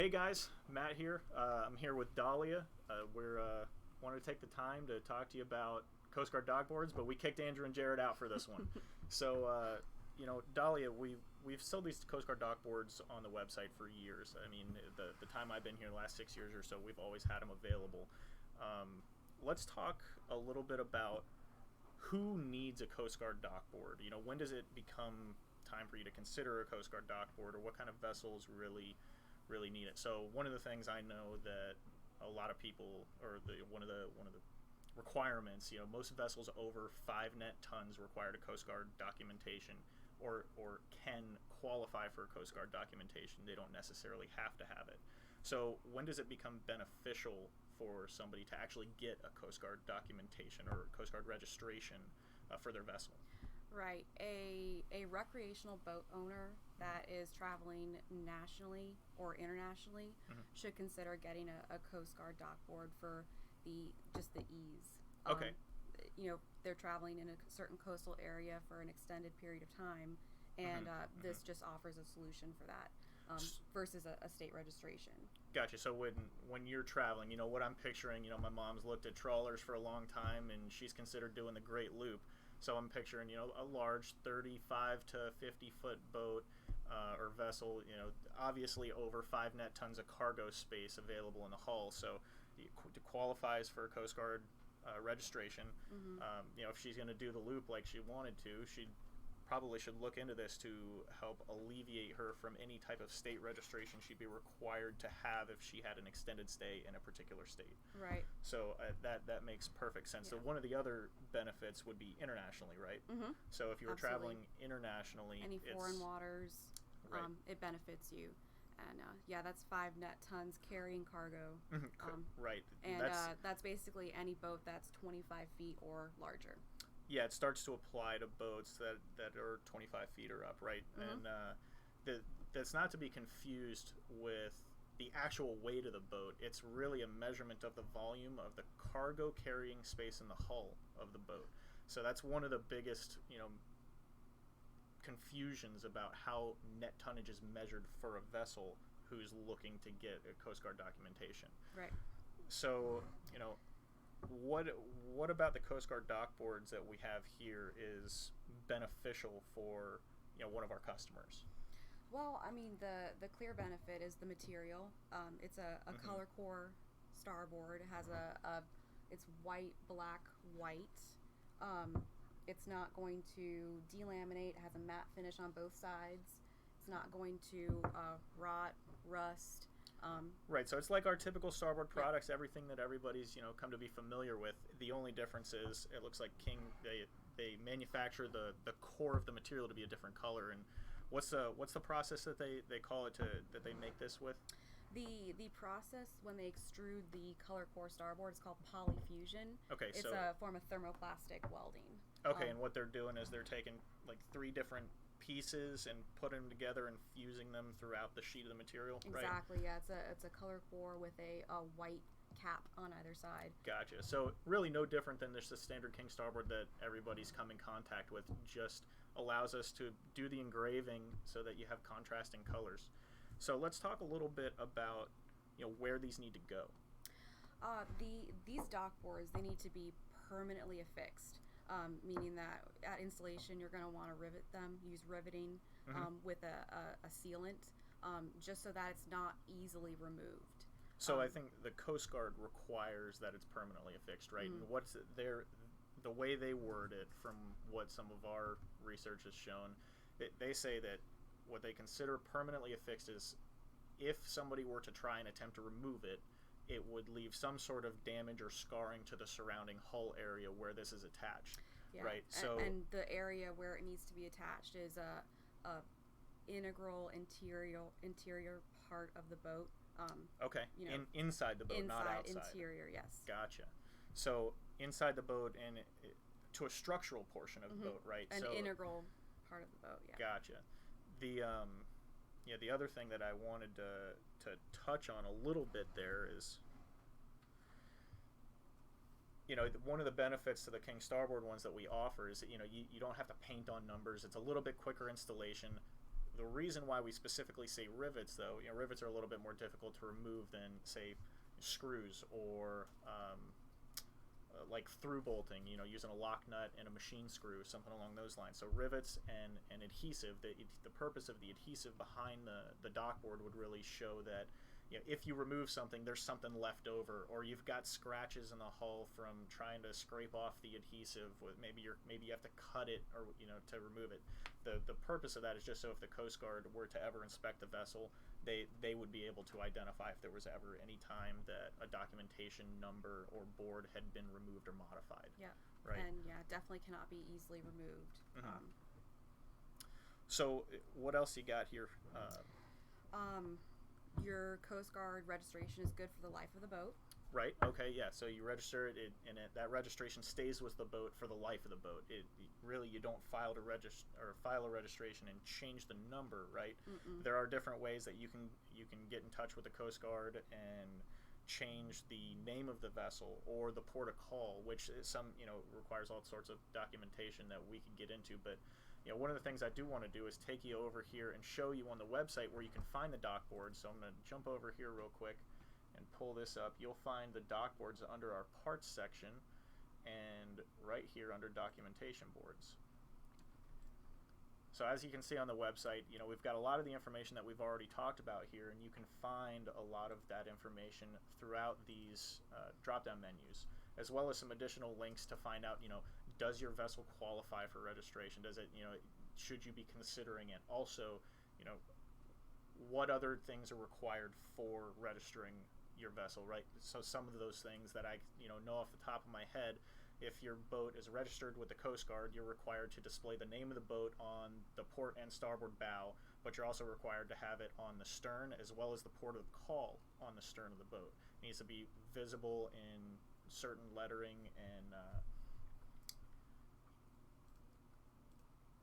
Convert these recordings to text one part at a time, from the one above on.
Hey guys, Matt here. I'm here with Dahlia. We're wanted to take the time to talk to you about Coast Guard dock boards, but we kicked Andrew and Jared out for this one. So, Dahlia, we've sold these Coast Guard dock boards on the website for years. I mean, the time I've been here, the last 6 years or so, we've always had them available. Let's talk a little bit about who needs a Coast Guard dock board. When does it become time for you to consider a Coast Guard dock board, or what kind of vessels really need it? So one of the things I know that a lot of people, or one of the requirements, most vessels over 5 net tons require a Coast Guard documentation, or can qualify for a Coast Guard documentation. They don't necessarily have to have it. So when does it become beneficial for somebody to actually get a Coast Guard documentation or Coast Guard registration for their vessel? Right. A recreational boat owner that is traveling nationally or internationally should consider getting a Coast Guard dock board for just the ease. Okay. They're traveling in a certain coastal area for an extended period of time, and this just offers a solution for that versus a state registration. Gotcha. So when you're traveling, what I'm picturing, my mom's looked at trawlers for a long time, and she's considered doing the Great Loop. So I'm picturing, a large 35 to 50 foot boat or vessel, obviously over 5 net tons of cargo space available in the hull. So it qualifies for Coast Guard registration. If she's going to do the loop like she wanted to, she probably should look into this to help alleviate her from any type of state registration she'd be required to have if she had an extended stay in a particular state. Right. So that makes perfect sense. Yeah. So one of the other benefits would be internationally, right? So if you were traveling internationally, any foreign waters, right. It benefits you. And that's 5 net tons carrying cargo. Right. And that's basically any boat that's 25 feet or larger. Yeah, it starts to apply to boats that are 25 feet or up, right? And that's not to be confused with the actual weight of the boat. It's really a measurement of the volume of the cargo carrying space in the hull of the boat. So that's one of the biggest, confusions about how net tonnage is measured for a vessel who's looking to get a Coast Guard documentation. Right. So, what about the Coast Guard dock boards that we have here is beneficial for one of our customers? Well, I mean, the clear benefit is the material. It's a ColorCore starboard. It has it's white, black, white. It's not going to delaminate. It has a matte finish on both sides. It's not going to rot, rust. Right, so it's like our typical starboard products, everything that everybody's come to be familiar with. The only difference is it looks like King they manufacture the core of the material to be a different color. And what's the process that they call it that they make this with? The process when they extrude the ColorCore starboard is called polyfusion. Okay, it's so a form of thermoplastic welding. Okay, and what they're doing is they're taking like 3 different pieces and putting them together and fusing them throughout the sheet of the material. Exactly. Right? Yeah, it's a ColorCore with a white cap on either side. Gotcha. So really no different than just the standard King starboard that everybody's come in contact with. Just allows us to do the engraving so that you have contrasting colors. So let's talk a little bit about where these need to go. These dock boards, they need to be permanently affixed. Meaning that at installation you're going to want to rivet them, use riveting with a sealant, just so that it's not easily removed. So I think the Coast Guard requires that it's permanently affixed, right? And what's the way they word it, from what some of our research has shown, they say that what they consider permanently affixed is if somebody were to try and attempt to remove it, it would leave some sort of damage or scarring to the surrounding hull area where this is attached, right? So and the area where it needs to be attached is a integral interior part of the boat. Okay, inside the boat, not outside. Interior, yes. Gotcha. So inside the boat and to a structural portion of the boat, right? An integral part of the boat, yeah. Gotcha. The other thing that I wanted to touch on a little bit there is, one of the benefits to the King starboard ones that we offer is that, you don't have to paint on numbers. It's a little bit quicker installation. the reason why we specifically say rivets, though, rivets are a little bit more difficult to remove than, say, screws or like through bolting, using a lock nut and a machine screw, something along those lines. So rivets and adhesive, the purpose of the adhesive behind the dock board would really show that if you remove something, there's something left over, or you've got scratches in the hull from trying to scrape off the adhesive. Maybe you have to cut it, or to remove it. The purpose of that is just so if the Coast Guard were to ever inspect the vessel, they would be able to identify if there was ever any time that a documentation number or board had been removed or modified. Yeah. Right. And definitely cannot be easily removed. Mm-hmm. So what else you got here? Your Coast Guard registration is good for the life of the boat. Right. Okay. Yeah. So you register it, and that registration stays with the boat for the life of the boat. You don't file a registration and change the number. Right. Mm-mm. There are different ways that you can get in touch with the Coast Guard and change the name of the vessel or the port of call, which is requires all sorts of documentation that we can get into. But one of the things I do want to do is take you over here and show you on the website where you can find the dock board. So I'm going to jump over here real quick and pull this up. You'll find the dock boards under our parts section and right here under documentation boards. So as you can see on the website, we've got a lot of the information that we've already talked about here, and you can find a lot of that information throughout these drop-down menus, as well as some additional links to find out, does your vessel qualify for registration? Does it, should you be considering it? Also, what other things are required for registering your vessel, right? So some of those things that I, know off the top of my head, if your boat is registered with the Coast Guard, you're required to display the name of the boat on the port and starboard bow, but you're also required to have it on the stern as well as the port of call on the stern of the boat. It needs to be visible in certain lettering and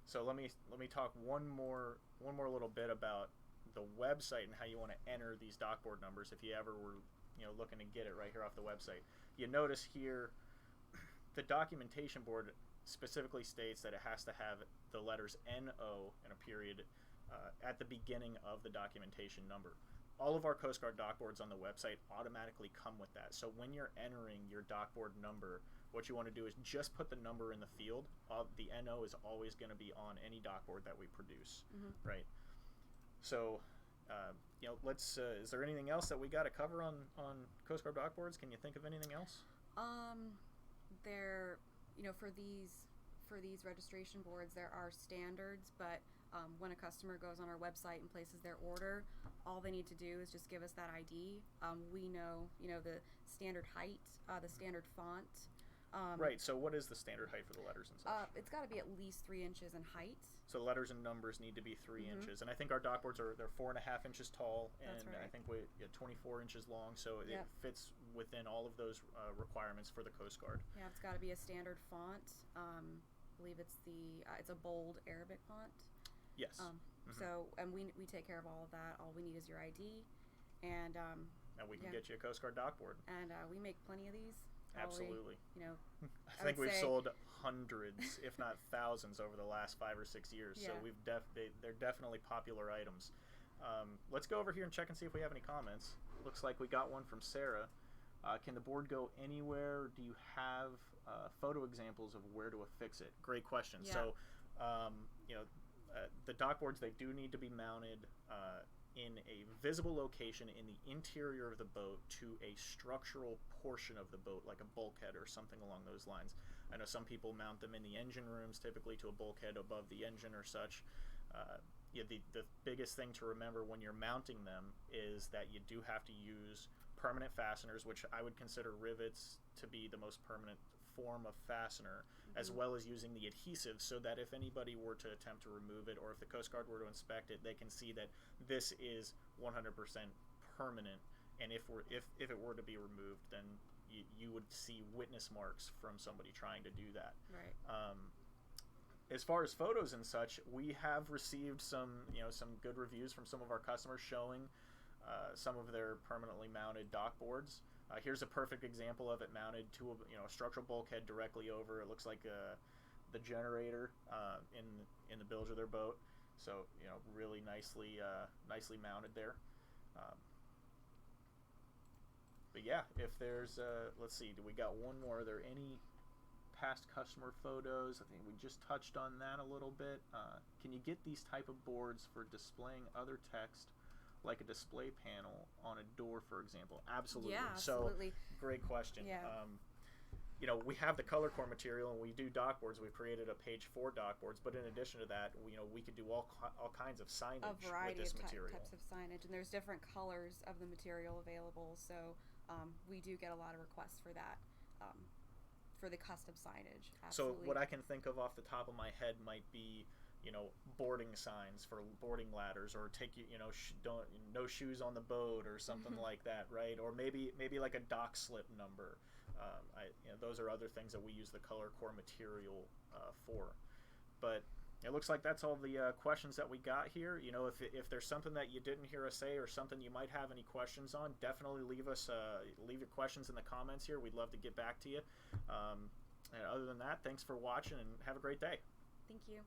so let me talk one more little bit about the website and how you want to enter these dock board numbers if you ever were looking to get it right here off the website. You notice here the documentation board specifically states that it has to have the letters NO and a period at the beginning of the documentation number. All of our Coast Guard dock boards on the website automatically come with that. So when you're entering your dock board number, what you want to do is just put the number in the field. The NO is always going to be on any dock board that we produce, right? So, let's. Is there anything else that we got to cover on Coast Guard dock boards? Can you think of anything else? There, for these registration boards, there are standards, but when a customer goes on our website and places their order, all they need to do is just give us that ID. We know, the standard height, the standard font. Right. So what is the standard height for the letters and such? It's got to be at least 3 inches in height. So letters and numbers need to be 3 inches, and I think our dock boards they're 4.5 inches tall, and That's right. I think we 24 inches long. So it fits within all of those requirements for the Coast Guard. Yeah, it's got to be a standard font. I believe it's it's a bold Arabic font. Yes. So, and we take care of all of that. All we need is your ID, and we can get you a Coast Guard dock board. And we make plenty of these. Absolutely. Probably, I think we've sold hundreds, if not thousands, over the last 5 or 6 years. Yeah. So they're definitely popular items. Let's go over here and check and see if we have any comments. Looks like we got one from Sarah. Can the board go anywhere? Do you have photo examples of where to affix it? Great question. Yeah. So, the dock boards, they do need to be mounted in a visible location in the interior of the boat to a structural portion of the boat, like a bulkhead or something along those lines. I know some people mount them in the engine rooms, typically to a bulkhead above the engine or such. The biggest thing to remember when you're mounting them is that you do have to use permanent fasteners, which I would consider rivets to be the most permanent form of fastener, as well as using the adhesive, so that if anybody were to attempt to remove it, or if the Coast Guard were to inspect it, they can see that this is 100% permanent, and if it were to be removed, then you would see witness marks from somebody trying to do that. Right. As far as photos and such, we have received some good reviews from some of our customers showing some of their permanently mounted dock boards. Here's a perfect example of it mounted to a structural bulkhead directly over. It looks like the generator in the bilge of their boat. So really nicely mounted there. But yeah, if there's let's see, we got one more. Are there any past customer photos? I think we just touched on that a little bit. Can you get these type of boards for displaying other text, like a display panel on a door, for example? Absolutely. Yeah, absolutely. So great question. Yeah. We have the ColorCore material, and we do dock boards. We've created a page for dock boards, but in addition to that, we could do all kinds of signage a variety with this of material. types of signage, and there's different colors of the material available. So we do get a lot of requests for that, for the custom signage. Absolutely. So what I can think of off the top of my head might be, boarding signs for boarding ladders, or don't no shoes on the boat, or something like that, right? Or maybe like a dock slip number. Those are other things that we use the ColorCore material for. But it looks like that's all the questions that we got here. If there's something that you didn't hear us say, or something you might have any questions on, definitely leave your questions in the comments here. We'd love to get back to you. And other than that, thanks for watching, and have a great day. Thank you.